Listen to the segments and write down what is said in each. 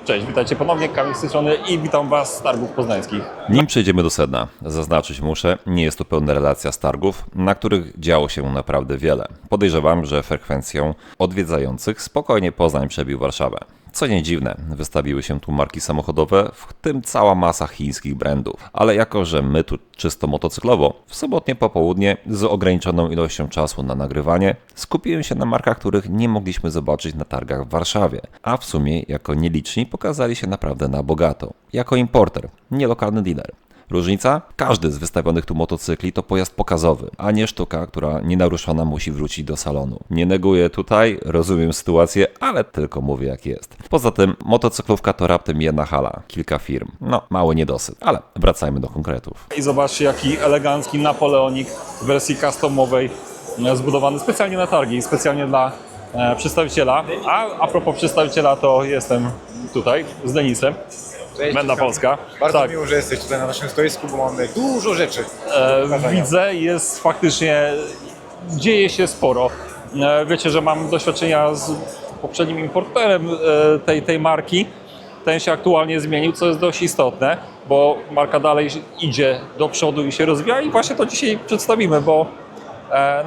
Cześć, witajcie ponownie, Kamil z tej strony i witam Was z targów poznańskich. Nim przejdziemy do sedna, zaznaczyć muszę, nie jest to pełna relacja z targów, na których działo się naprawdę wiele. Podejrzewam, że frekwencją odwiedzających spokojnie Poznań przebił Warszawę. Co nie dziwne, wystawiły się tu marki samochodowe, w tym cała masa chińskich brandów. Ale jako, że my tu czysto motocyklowo, w sobotnie popołudnie z ograniczoną ilością czasu na nagrywanie, skupiłem się na markach, których nie mogliśmy zobaczyć na targach w Warszawie. A w sumie, jako nieliczni, pokazali się naprawdę na bogato. Jako importer, nie lokalny dealer. Różnica? Każdy z wystawionych tu motocykli to pojazd pokazowy, a nie sztuka, która nienaruszona musi wrócić do salonu. Nie neguję tutaj, rozumiem sytuację, ale tylko mówię jak jest. Poza tym motocyklówka to raptem jedna hala, kilka firm. No, mały niedosyt, ale wracajmy do konkretów. I zobaczcie, jaki elegancki Napoleonik w wersji customowej, zbudowany specjalnie na targi, specjalnie dla przedstawiciela. A propos przedstawiciela, to jestem tutaj z Denisem. Cześć, Menda Polska. Bardzo Tak. miło, że jesteś tutaj na naszym stoisku, bo mamy dużo rzeczy. Widzę, jest faktycznie, dzieje się sporo. Wiecie, że mam doświadczenia z poprzednim importerem tej marki. Ten się aktualnie zmienił, co jest dość istotne, bo marka dalej idzie do przodu i się rozwija i właśnie to dzisiaj przedstawimy, bo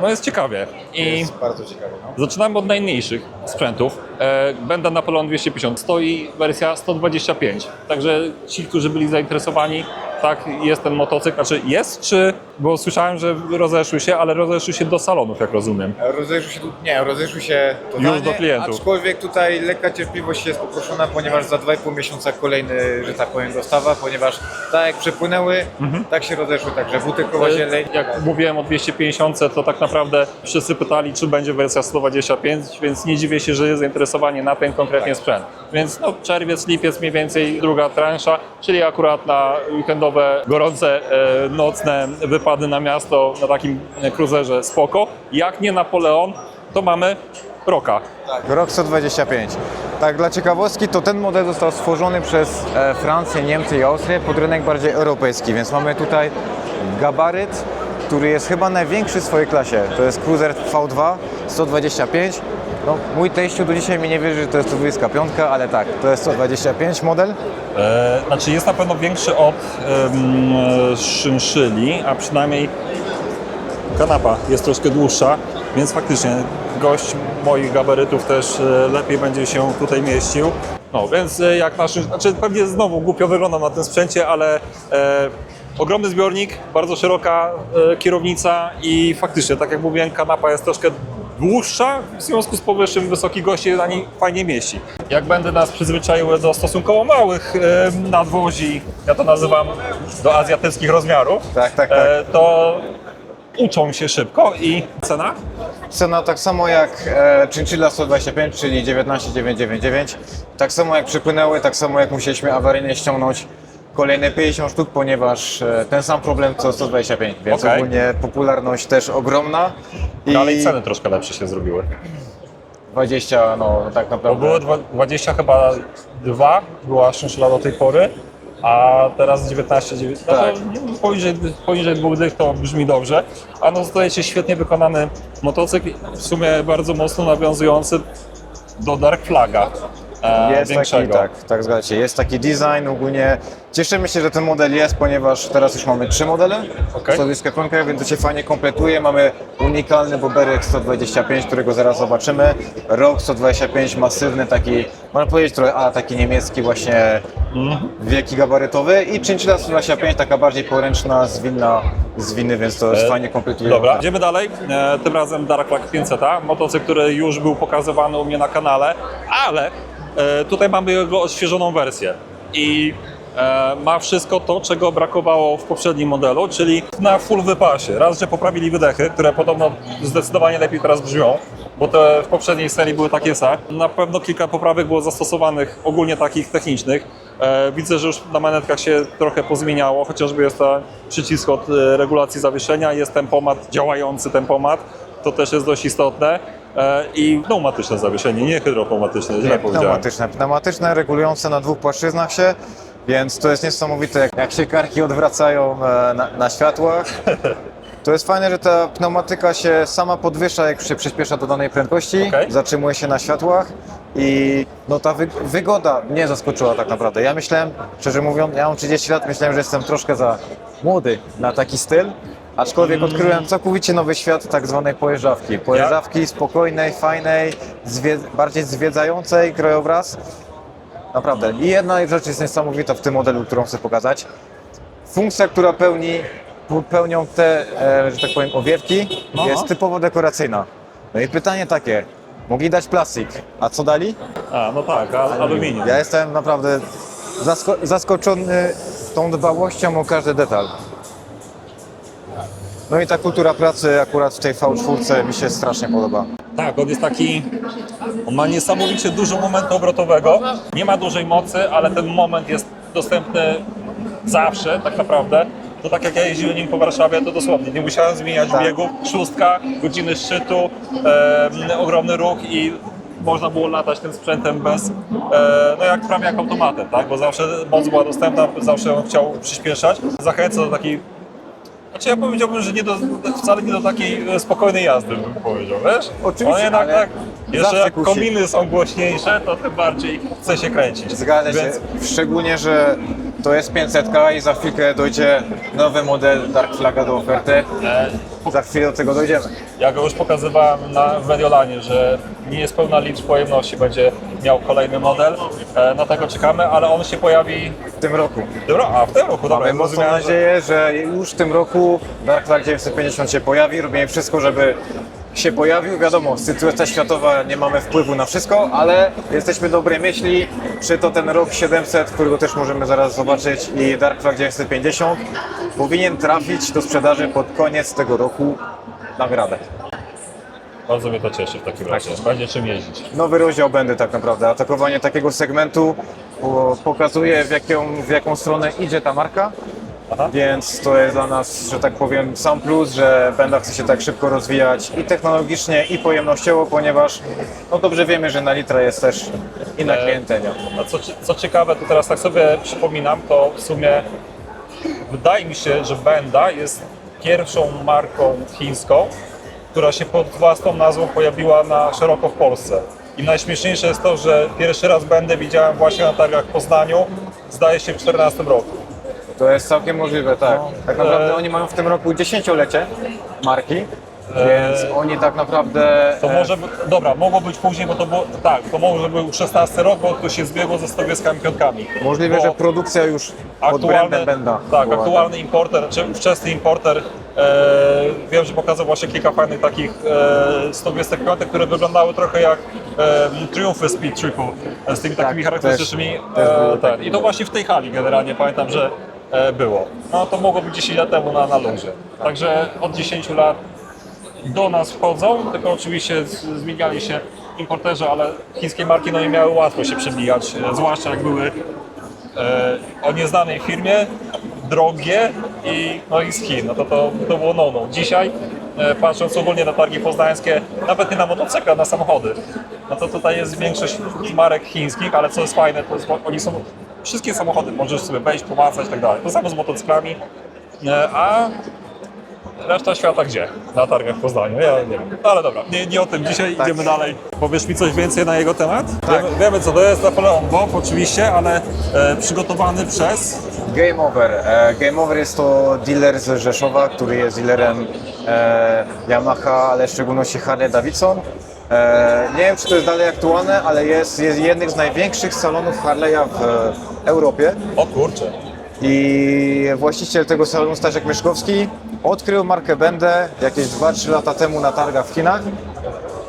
no jest ciekawie. I Jest bardzo ciekawe. No. zaczynamy od najmniejszych sprzętów. Benda Napoleon 250, stoi wersja 125. Także ci, którzy byli zainteresowani, tak, jest ten motocykl. Znaczy jest, czy... Bo słyszałem, że rozeszły się, ale rozeszły się do salonów, jak rozumiem. Rozeszły się totalnie, Już do klientów. aczkolwiek tutaj lekka cierpliwość jest poproszona, ponieważ za 2,5 miesiąca kolejny, że tak powiem, dostawa, ponieważ tak jak przepłynęły, tak się rozeszły, także butelkowa zieleń. Jak mówiłem o 250, to tak naprawdę wszyscy pytali, czy będzie wersja 125, więc nie dziwię się, że jest zainteresowanie na ten konkretnie sprzęt. Więc no, czerwiec, lipiec mniej więcej druga transza, czyli akurat na weekendowe, gorące, nocne wypady na miasto na takim cruiserze spoko. Jak nie Napoleon, to mamy Rocka. Rok 125. Tak, dla ciekawostki, to ten model został stworzony przez Francję, Niemcy i Austrię pod rynek bardziej europejski, więc mamy tutaj gabaryt, który jest chyba największy w swojej klasie. To jest Cruiser V2 125. No, mój teściu do dzisiaj mi nie wierzy, że to jest 125, ale tak, to jest 125 model. Znaczy jest na pewno większy od szynszyli, a przynajmniej kanapa jest troszkę dłuższa, więc faktycznie gość moich gabarytów też lepiej będzie się tutaj mieścił. No więc jak nasz, znaczy pewnie znowu głupio wygląda na tym sprzęcie, ale ogromny zbiornik, bardzo szeroka kierownica i faktycznie, tak jak mówiłem, kanapa jest troszkę dłuższa, w związku z powyższym wysoki gość się na niej fajnie mieści. Jak będę nas przyzwyczaiły do stosunkowo małych nadwozi, ja to nazywam do azjatyckich rozmiarów, Tak. to uczą się szybko i cena? Cena tak samo jak Chinchilla 125, czyli 19,999. Tak samo jak przypłynęły, tak samo jak musieliśmy awaryjnie ściągnąć kolejne 50 sztuk, ponieważ ten sam problem co 125, więc Okej. ogólnie popularność też ogromna. I Ale i ceny troszkę lepsze się zrobiły. 20, no tak Bo naprawdę. były 20 chyba 2, była szynszela do tej pory, a teraz 19, no Tak. to poniżej 2 dych to brzmi dobrze. A no to jest świetnie wykonany motocykl, w sumie bardzo mocno nawiązujący do Dark Flaga. Jest Większego. taki, tak zgadza się. Jest taki design ogólnie. Cieszymy się, że ten model jest, ponieważ teraz już mamy 3 modele. Okej. 125, więc to się fajnie kompletuje. Mamy unikalny Boberek 125, którego zaraz zobaczymy. Rok 125 masywny, taki, można powiedzieć trochę taki niemiecki właśnie wielki gabarytowy i Chinchilla 125, taka bardziej poręczna, zwinny, więc to jest fajnie kompletuje. Dobra, idziemy dalej. Tym razem Dark Flag 500, motocykl, który już był pokazywany u mnie na kanale, ale tutaj mamy jego odświeżoną wersję i ma wszystko to, czego brakowało w poprzednim modelu, czyli na full wypasie. Raz, że poprawili wydechy, które podobno zdecydowanie lepiej teraz brzmią, bo te w poprzedniej serii były takie same. Na pewno kilka poprawek było zastosowanych, ogólnie takich technicznych. Widzę, że już na manetkach się trochę pozmieniało, chociażby jest ten przycisk od regulacji zawieszenia, jest tempomat, działający tempomat, to też jest dość istotne. I pneumatyczne zawieszenie, nie hydropneumatyczne, źle powiedziałem. Pneumatyczne, regulujące na 2 płaszczyznach się, więc to jest niesamowite, jak się karki odwracają na światłach. To jest fajne, że ta pneumatyka się sama podwyższa, jak się przyspiesza do danej prędkości, Okej. zatrzymuje się na światłach i no ta wygoda mnie zaskoczyła tak naprawdę. Ja myślałem, szczerze mówiąc, ja mam 30 lat, myślałem, że jestem troszkę za młody na taki styl, aczkolwiek odkryłem całkowicie nowy świat tak zwanej pojeżdżawki. Pojeżdżawki spokojnej, fajnej, bardziej zwiedzającej krajobraz. Naprawdę. I jedna rzecz jest niesamowita w tym modelu, którą chcę pokazać. Funkcja, która pełnią te, że tak powiem, owiewki, jest typowo dekoracyjna. No i pytanie takie, mogli dać plastik, a co dali? A, no tak, aluminium. Ja jestem naprawdę zaskoczony tą dbałością o każdy detal. No i ta kultura pracy akurat w tej V4 mi się strasznie podoba. Tak, on jest taki, on ma niesamowicie dużo momentu obrotowego, nie ma dużej mocy, ale ten moment jest dostępny zawsze tak naprawdę. To tak jak ja jeździłem nim po Warszawie, to dosłownie nie musiałem zmieniać biegów, szóstka, godziny szczytu, ogromny ruch i można było latać tym sprzętem bez, no jak prawie jak automatem, tak? Bo zawsze moc była dostępna, zawsze on chciał przyspieszać. Zachęca do takiej, znaczy ja powiedziałbym, że wcale nie do takiej spokojnej jazdy, bym powiedział, wiesz? Oczywiście, On jednak ale tak, jeszcze zawsze jak kusi. kominy są głośniejsze, to tym bardziej chce się kręcić. Zgadza się, Więc szczególnie, że to jest 500 i za chwilkę dojdzie nowy model Dark Flaga do oferty. Za chwilę do tego dojdziemy. ja go już pokazywałem w Mediolanie, że nie jest pełna liczb pojemności, będzie miał kolejny model. Na tego czekamy, ale on się pojawi W tym roku. w tym roku, dobra. Mamy mocną rozumiałem, że- nadzieję, że już w tym roku Dark Flag 950 się pojawi. Robimy wszystko, żeby się pojawił. Wiadomo, sytuacja światowa, nie mamy wpływu na wszystko, ale jesteśmy dobrej myśli. Czy to ten rok 700, którego też możemy zaraz zobaczyć, i Dark Flag 950 powinien trafić do sprzedaży pod koniec tego roku na gradę. Bardzo mnie to cieszy w takim razie. Będzie czym jeździć. Nowy rozdział będę tak naprawdę. Atakowanie takiego segmentu pokazuje, w jaką stronę idzie ta marka. Aha. Więc to jest dla nas, że tak powiem, sam plus, że Benda chce się tak szybko rozwijać i technologicznie, i pojemnościowo, ponieważ no dobrze wiemy, że na litra jest też inna klientela. A co ciekawe, to teraz tak sobie przypominam, to w sumie wydaje mi się, że Benda jest pierwszą marką chińską, która się pod własną nazwą pojawiła na szeroko w Polsce. I najśmieszniejsze jest to, że pierwszy raz Bendę widziałem właśnie na targach w Poznaniu, zdaje się w 2014 roku. To jest całkiem możliwe, tak. Tak naprawdę oni mają w tym roku 10-lecie marki, więc oni tak naprawdę... To może by, dobra, mogło być później, bo to było, tak, to może był 16 rok, bo to się zbiegło ze 125. Możliwe, Bo że produkcja już pod brandem Benda tak, była, aktualny importer, czy wczesny importer, wiem, że pokazał właśnie kilka fajnych takich 125, które wyglądały trochę jak Triumphy Speed Triple, z tymi takimi charakterystycznymi. też były Tak. I to właśnie w tej hali generalnie pamiętam, że było. No to mogło być 10 lat temu na luzie. Także od 10 lat do nas wchodzą, tylko oczywiście zmieniali się importerzy, ale chińskie marki no nie miały łatwo się przebijać, zwłaszcza jak były o nieznanej firmie, drogie i z Chin. No to było no. Dzisiaj, patrząc ogólnie na targi poznańskie, nawet nie na motocykle, na samochody, no to tutaj jest większość marek chińskich, ale co jest fajne, to jest, oni są, wszystkie samochody możesz sobie wejść, pomacać i tak dalej. To samo z motocyklami, a reszta świata gdzie? Na targach w Poznaniu, ja nie wiem. Ale dobra, nie o tym dzisiaj, idziemy dalej. Powiesz mi coś więcej na jego temat? Tak. Wiemy co to jest, Napoleon Bob oczywiście, ale przygotowany przez... Game Over. Game Over jest to dealer z Rzeszowa, który jest dealerem Yamaha, ale w szczególności Harley Davidson. Nie wiem, czy to jest dalej aktualne, ale jest jednym z największych salonów Harley'a w Europie. O kurczę. I właściciel tego salonu, Staszek Mieszkowski, odkrył markę Bendę jakieś 2-3 lata temu na targach w Chinach.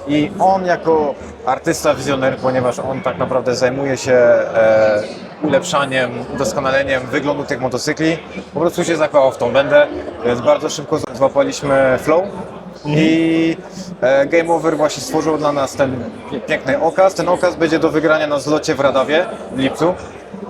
I on jako artysta, wizjoner, ponieważ on tak naprawdę zajmuje się ulepszaniem, udoskonaleniem wyglądu tych motocykli, po prostu się zakochał w tą Bendę, więc bardzo szybko złapaliśmy flow. I Game Over właśnie stworzył dla nas ten piękny okaz. Ten okaz będzie do wygrania na zlocie w Radawie w lipcu.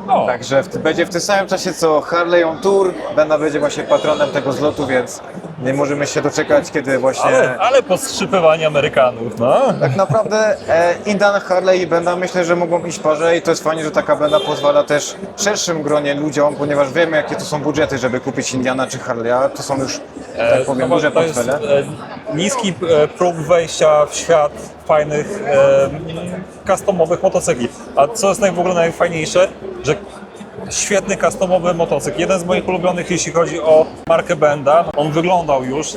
O. Także będzie w tym samym czasie co Harley on Tour. Benda będzie właśnie patronem tego zlotu, więc Nie możemy się doczekać, kiedy właśnie... Ale powstrzymywanie Amerykanów, no. Tak naprawdę Indian, Harley i Benda myślę, że mogą iść parze i to jest fajnie, że taka Benda pozwala też szerszym gronie ludziom, ponieważ wiemy, jakie to są budżety, żeby kupić Indiana czy Harley'a. To są już, tak powiem, duże to jest portfele. niski próg wejścia w świat fajnych, customowych motocykli. A co jest w ogóle najfajniejsze, że świetny customowy motocykl. Jeden z moich ulubionych, jeśli chodzi o markę Benda. On wyglądał już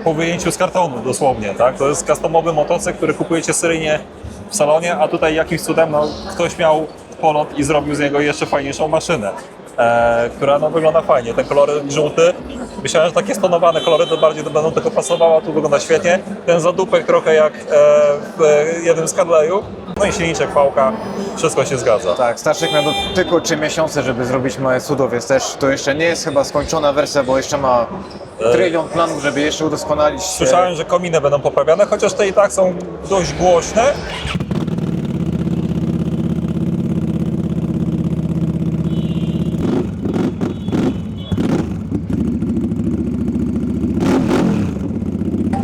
po wyjęciu z kartonu dosłownie, tak? To jest customowy motocykl, który kupujecie seryjnie w salonie, a tutaj jakimś cudem ktoś miał polot i zrobił z niego jeszcze fajniejszą maszynę, która wygląda fajnie. Ten kolor żółty, myślałem, że takie stonowane kolory to bardziej będą tego pasowały, a tu wygląda świetnie. Ten zadupek trochę jak w jednym z Harley'u. No i silniczek, fałka, wszystko się zgadza. Tak, Staszek miał tylko 3 miesiące, żeby zrobić małe cudo, więc też to jeszcze nie jest chyba skończona wersja, bo jeszcze ma trylion planów, żeby jeszcze udoskonalić. Słyszałem, że kominy będą poprawiane, chociaż te i tak są dość głośne.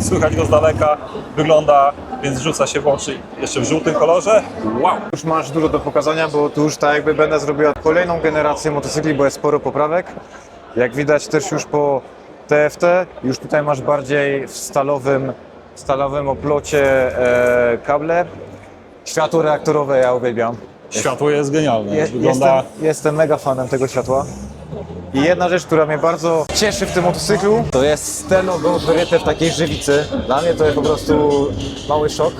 Słychać go z daleka, wygląda, więc rzuca się w oczy jeszcze w żółtym kolorze. Wow! Już masz dużo do pokazania, bo tu już tak jakby Benda zrobiła kolejną generację motocykli, bo jest sporo poprawek. Jak widać też już po TFT, już tutaj masz bardziej w stalowym oplocie kable. Światło reaktorowe ja uwielbiam. Światło jest genialne, wygląda... Jestem mega fanem tego światła. I jedna rzecz, która mnie bardzo cieszy w tym motocyklu, to jest stelo go wyryte w takiej żywicy. Dla mnie to jest po prostu mały szok.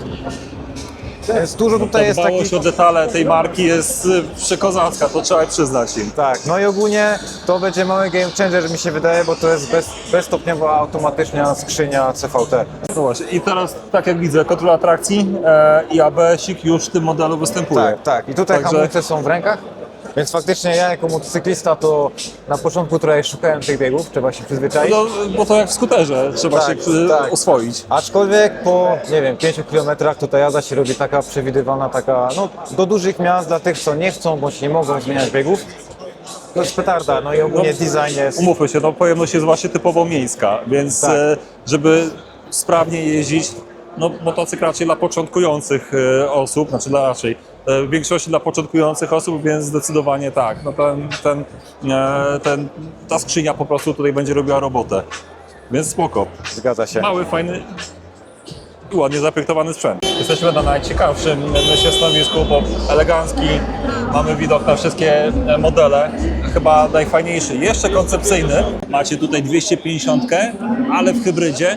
Więc dużo tutaj jest takich... Dbałość o detale tej marki jest przekozacka, to trzeba przyznać im. Tak, no i ogólnie to będzie mały game changer, mi się wydaje, bo to jest bezstopniowa automatyczna skrzynia CVT. No właśnie, i teraz tak jak widzę, kontrola atrakcji i ABS-ik już w tym modelu występuje. Tak, tak. I tutaj Także- hamulce są w rękach. Więc faktycznie ja jako motocyklista to na początku trochę szukałem tych biegów, trzeba się przyzwyczaić. No, bo to jak w skuterze, trzeba Tak, się tak. oswoić. Aczkolwiek po, nie wiem, 5 kilometrach to ta jazda się robi taka przewidywalna, taka, no do dużych miast dla tych, co nie chcą bądź nie mogą zmieniać biegów. To jest petarda, no i ogólnie design jest... Umówmy się, pojemność jest właśnie typowo miejska, więc Tak. żeby sprawnie jeździć, motocykl raczej dla początkujących osób, znaczy raczej w większości dla początkujących osób, więc zdecydowanie tak. Ta skrzynia po prostu tutaj będzie robiła robotę, więc spoko. Zgadza się. Mały, fajny i ładnie zaprojektowany sprzęt. Jesteśmy na najciekawszym, myślę, stanowisku, bo elegancki, mamy widok na wszystkie modele, chyba najfajniejszy, jeszcze koncepcyjny. Macie tutaj 250, ale w hybrydzie,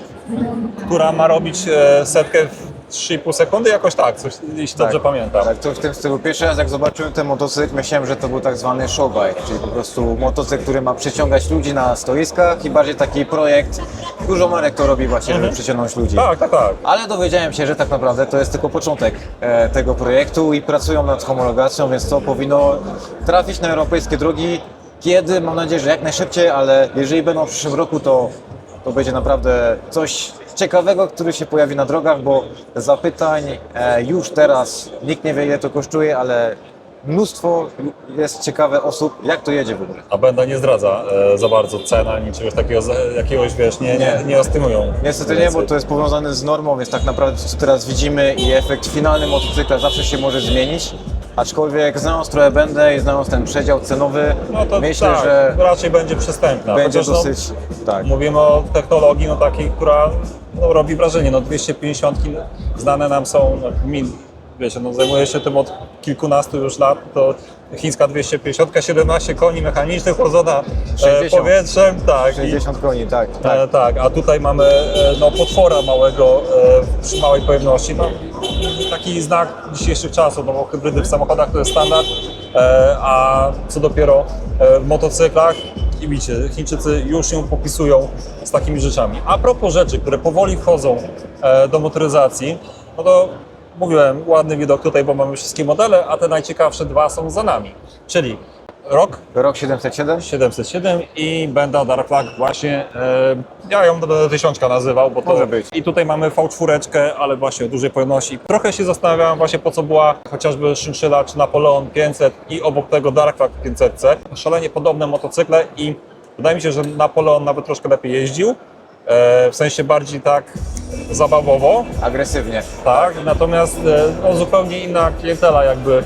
która ma robić setkę w 3,5 sekundy, jakoś tak, coś, jeśli dobrze pamiętam. Tak, to w tym stylu. Pierwszy raz jak zobaczyłem ten motocykl, myślałem, że to był tak zwany showbike, czyli po prostu motocykl, który ma przyciągać ludzi na stoiskach i bardziej taki projekt, dużo marek to robi właśnie, żeby przyciągnąć ludzi. Tak. Ale dowiedziałem się, że tak naprawdę to jest tylko początek tego projektu i pracują nad homologacją, więc to powinno trafić na europejskie drogi. Kiedy? Mam nadzieję, że jak najszybciej, ale jeżeli będą w przyszłym roku, to będzie naprawdę coś ciekawego, który się pojawi na drogach, bo zapytań już teraz nikt nie wie, ile to kosztuje, ale mnóstwo jest ciekawe osób, jak to jedzie w ogóle. A Benda nie zdradza za bardzo cen ani czegoś takiego, jakiegoś, wiesz, nie estymują. Niestety nie, bo to jest powiązane z normą, więc tak naprawdę to, co teraz widzimy i efekt finalny motocykla zawsze się może zmienić. Aczkolwiek znając trochę Bendę i znając ten przedział cenowy, No to myślę, tak, że raczej będzie przystępna. będzie Chociaż, dosyć... tak. mówimy o technologii takiej, która robi wrażenie. 250 znane nam są, wiecie, zajmuję się tym od kilkunastu już lat, to chińska 250, 17 koni mechanicznych chłodzona 60. powietrzem, tak. 60 koni, tak. Tak, a tutaj mamy potwora małego przy małej pojemności. Taki znak dzisiejszych czasów, bo hybrydy w samochodach to jest standard, a co dopiero w motocyklach. I widzicie, Chińczycy już ją popisują z takimi rzeczami. A propos rzeczy, które powoli wchodzą do motoryzacji, no to mówiłem, ładny widok tutaj, bo mamy wszystkie modele, a te najciekawsze dwa są za nami. Czyli Rok 707? 707 i Benda Dark Flag właśnie, ja ją do 1000 nazywał, bo to... Może być. I tutaj mamy V4, ale właśnie o dużej pojemności. Trochę się zastanawiałem właśnie, po co była chociażby Szynszyla czy Napoleon 500 i obok tego Dark Flag 500. Szalenie podobne motocykle i wydaje mi się, że Napoleon nawet troszkę lepiej jeździł, w sensie bardziej tak zabawowo, Agresywnie. tak, natomiast no, zupełnie inna klientela jakby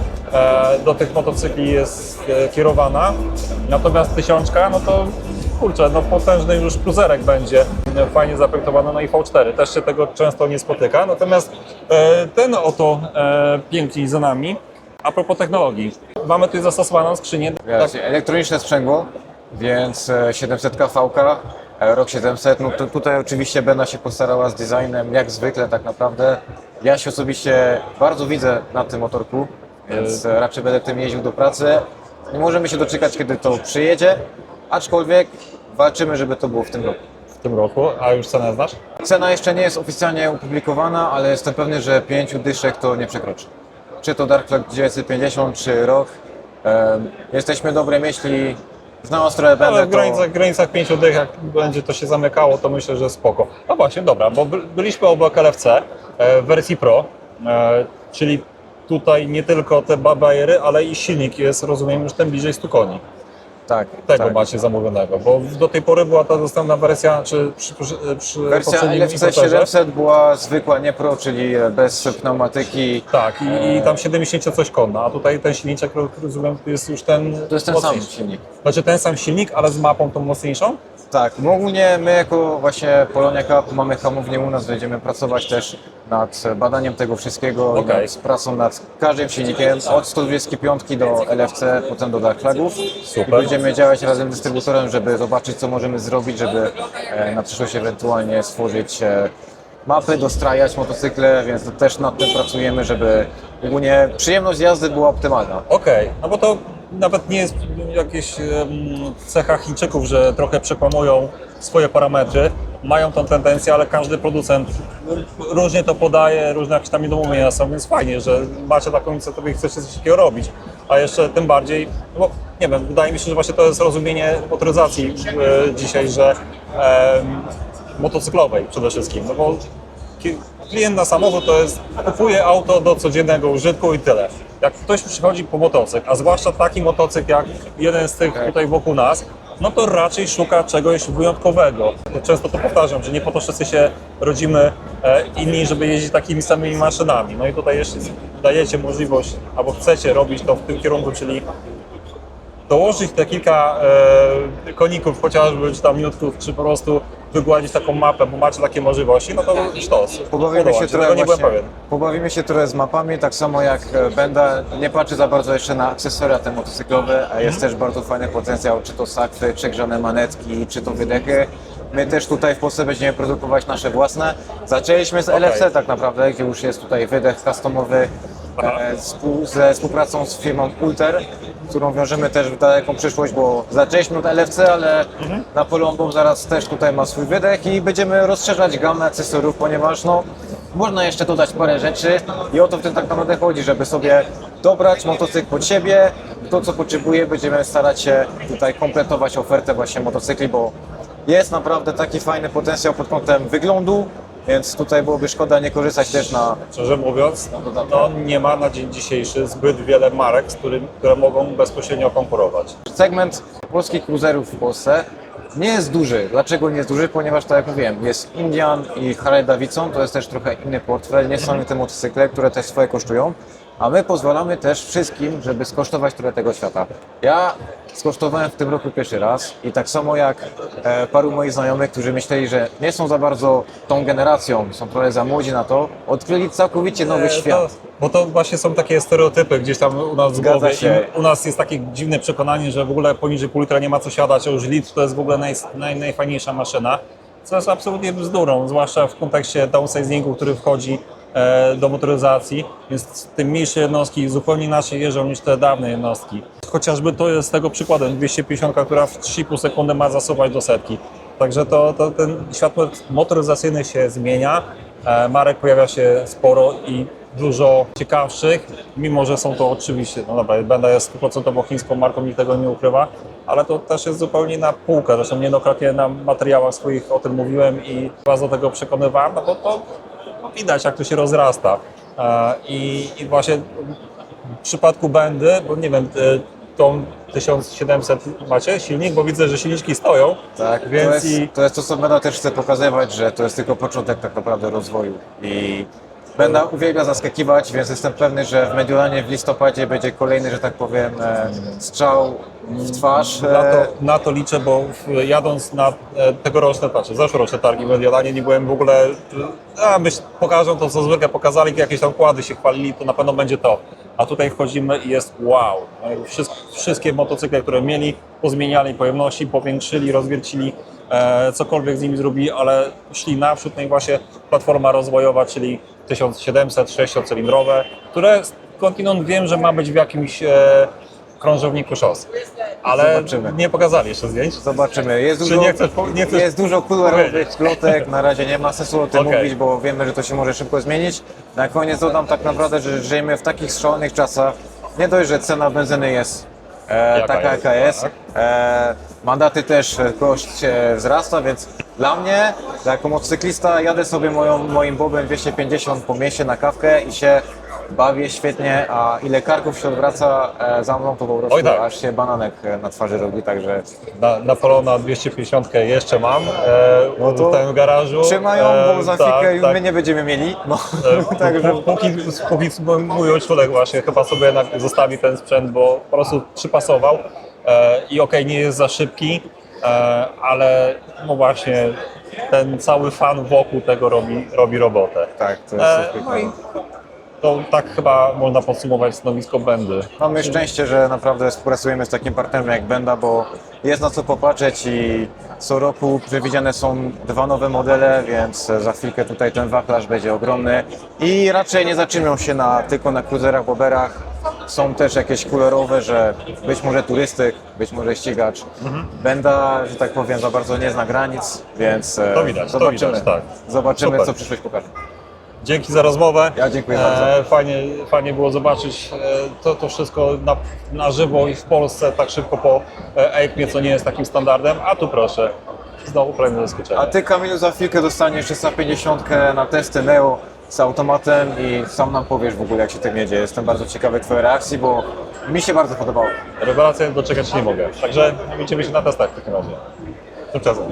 do tych motocykli jest kierowana, natomiast 1000, no to kurczę, no potężny już cruzerek będzie, fajnie zaprojektowany, no i V4, też się tego często nie spotyka, natomiast ten oto pięknie za nami. A propos technologii, mamy tutaj zastosowaną skrzynię, tak, Elektroniczne sprzęgło, więc 700 VK, rok 700, no to tutaj oczywiście Bena się postarała z designem, jak zwykle tak naprawdę. Ja się osobiście bardzo widzę na tym motorku, więc raczej będę tym jeździł do pracy. Nie możemy się doczekać, kiedy to przyjedzie, aczkolwiek walczymy, żeby to było w tym roku. w tym roku, a już cenę znasz? Cena jeszcze nie jest oficjalnie opublikowana, ale jestem pewny, że 5 dyszek to nie przekroczy. Czy to Dark Flag 950, czy rok. Jesteśmy dobrej myśli, znając trochę Ale będę w granicach 5 dych, jak będzie to się zamykało, to myślę, że spoko. No właśnie, dobra, bo byliśmy obok LFC w wersji Pro, czyli tutaj nie tylko te bajery, ale i silnik jest, rozumiem, już ten bliżej 100 koni. tak, Tego tak. macie zamówionego, bo do tej pory była ta dostępna wersja, czy przy Wersja poprzednim LFC importerze? 700 była zwykła, nie Pro, czyli bez pneumatyki. Tak, i tam 70 coś konna, a tutaj ten silniczek, rozumiem, to jest już ten To jest ten sam mocniejszy. silnik. Znaczy ten sam silnik, ale z mapą tą mocniejszą? Tak, ogólnie my jako właśnie Polonia Cup mamy hamownię u nas, będziemy pracować też nad badaniem tego wszystkiego, Okej. nad pracą nad każdym silnikiem, od 125 do LFC, potem do Dark Flagów. Super. I będziemy działać razem z dystrybutorem, żeby zobaczyć, co możemy zrobić, żeby na przyszłość ewentualnie stworzyć mapy, dostrajać motocykle, więc to też nad tym pracujemy, żeby ogólnie przyjemność jazdy była optymalna. Okej, no bo to nawet nie jest jakieś cecha Chińczyków, że trochę przekłamują swoje parametry, mają tą tendencję, ale każdy producent różnie to podaje, różne jakieś tam niedomówienia są, więc fajnie, że macie taką inicjatywę i chcecie coś takiego robić, a jeszcze tym bardziej, no bo nie wiem, wydaje mi się, że właśnie to jest rozumienie motoryzacji dzisiaj, że motocyklowej przede wszystkim, no bo klient na samochód to jest, kupuje auto do codziennego użytku i tyle. Jak ktoś przychodzi po motocykl, a zwłaszcza taki motocykl jak jeden z tych tutaj wokół nas, no to raczej szuka czegoś wyjątkowego. Często to powtarzam, że nie po to wszyscy się rodzimy inni, żeby jeździć takimi samymi maszynami. No i tutaj jeszcze dajecie możliwość, albo chcecie robić to w tym kierunku, czyli dołożyć te kilka koników chociażby, czy tam minutków, czy po prostu wygładzić taką mapę, bo macie takie możliwości, no to sztos. Pobawimy się, Tego nie byłem właśnie, pewien. pobawimy się trochę z mapami, tak samo jak Benda nie patrzy za bardzo jeszcze na akcesoria te motocyklowe, a jest też bardzo fajny potencjał, czy to sakwy, czy grzane manetki, czy to wydechy. My też tutaj w Polsce będziemy produkować nasze własne. Zaczęliśmy z LFC tak naprawdę, gdzie już jest tutaj wydech customowy ze współpracą z firmą Ulter, którą wiążemy też w daleką przyszłość, bo zaczęliśmy od LFC, ale na Polombo zaraz też tutaj ma swój wydech i będziemy rozszerzać gamę akcesoriów, ponieważ no, można jeszcze dodać parę rzeczy i o to w tym tak naprawdę chodzi, żeby sobie dobrać motocykl pod siebie, to co potrzebuje, będziemy starać się tutaj kompletować ofertę właśnie motocykli, bo jest naprawdę taki fajny potencjał pod kątem wyglądu, więc tutaj byłoby szkoda nie korzystać też na... Szczerze mówiąc, no nie ma na dzień dzisiejszy zbyt wiele marek, które mogą bezpośrednio konkurować. Segment polskich cruiserów w Polsce nie jest duży. Dlaczego nie jest duży? Ponieważ, tak jak mówiłem, jest Indian i Harley Davidson, to jest też trochę inny portfel, nie są te motocykle, które też swoje kosztują, a my pozwalamy też wszystkim, żeby skosztować trochę tego świata. Ja skosztowałem w tym roku pierwszy raz i tak samo jak paru moich znajomych, którzy myśleli, że nie są za bardzo tą generacją, są trochę za młodzi na to, odkryli całkowicie nowy świat. Bo to właśnie są takie stereotypy gdzieś tam u nas w Zgadza głowie. się. I u nas jest takie dziwne przekonanie, że w ogóle poniżej pół litra nie ma co siadać, a już litr to jest w ogóle najfajniejsza maszyna, co jest absolutnie bzdurą, zwłaszcza w kontekście downsizingu, który wchodzi do motoryzacji, więc te mniejsze jednostki zupełnie inaczej jeżdżą niż te dawne jednostki. Chociażby to jest tego przykładem 250, która w 3,5 sekundy ma zasuwać do setki. Także ten świat motoryzacyjny się zmienia, marek pojawia się sporo i dużo ciekawszych, mimo że są to oczywiście, no dobra, Benda jest 100% chińską marką, nikt tego nie ukrywa, ale to też jest zupełnie na półkę. Zresztą niejednokrotnie na materiałach swoich o tym mówiłem i was do tego przekonywałem, no bo to widać, jak to się rozrasta. I właśnie w przypadku Bendy, bo nie wiem, tą 1700 macie silnik, bo widzę, że silniczki stoją, Tak, więc to jest to, co Benda też chce pokazywać, że to jest tylko początek tak naprawdę rozwoju. I Benda uwielbia zaskakiwać, więc jestem pewny, że w Mediolanie w listopadzie będzie kolejny, że tak powiem, strzał w twarz. na to liczę, bo jadąc na tegoroczne, zeszłoroczne targi w Mediolanie nie byłem w ogóle, pokażą to, co zwykle pokazali, jakieś tam układy się chwalili, to na pewno będzie to. A tutaj wchodzimy i jest wow. Wszystkie motocykle, które mieli, pozmieniali pojemności, powiększyli, rozwiercili, cokolwiek z nimi zrobili, ale szli naprzód. No i właśnie platforma rozwojowa, czyli 1700, 6-cylindrowe, które skądinąd wiem, że ma być w jakimś krążowniku szos. Ale Zobaczymy. nie pokazali jeszcze zdjęć. Zobaczymy. Jest Czy dużo, nie chcesz jest dużo kolorowych plotek, na razie nie ma sensu o tym Okej. mówić, bo wiemy, że to się może szybko zmienić. Na koniec dodam tak naprawdę, że żyjemy w takich szalonych czasach. Nie dość, że cena benzyny jest taka jest, jaka jest. tak. Mandaty też koszt wzrasta, więc dla mnie, jako motocyklista, jadę sobie moim bobem 250 po mieście na kawkę i się bawię świetnie, a ile karków się odwraca za mną, to po prostu Oj tak. aż się bananek na twarzy robi, także Napolona 250 jeszcze mam No to w tym garażu. trzymają, bo za chwilkę my nie będziemy mieli. No, także Póki mój ojczulek właśnie chyba sobie jednak zostawi ten sprzęt, bo po prostu przypasował i okej, nie jest za szybki, ale no właśnie ten cały fan wokół tego robi robotę. tak, to jest No i to tak chyba można podsumować stanowisko Bendy. mamy szczęście, że naprawdę współpracujemy z takim partnerem jak Benda, bo jest na co popatrzeć i co roku przewidziane są 2 nowe modele, więc za chwilkę tutaj ten wachlarz będzie ogromny i raczej nie zatrzymią się tylko na cruiserach, boberach. Są też jakieś kolorowe, że być może turystyk, być może ścigacz. Benda, że tak powiem, za bardzo nie zna granic, więc To widać, zobaczymy, tak. zobaczymy Super. co przyszłość pokaże. Dzięki za rozmowę. Ja dziękuję bardzo. Fajnie było zobaczyć to wszystko na żywo i w Polsce tak szybko po EICMie, co nie jest takim standardem, a tu proszę, znowu kolejne zaskoczenie. A ty, Kamilu, za chwilkę dostaniesz 350 na testy Neo z automatem i sam nam powiesz w ogóle, jak się tym jedzie. Jestem bardzo ciekawy twojej reakcji, bo mi się bardzo podobało. Rewelacja, doczekać się nie mogę. Także widzimy się na testach w takim razie. Tymczasem.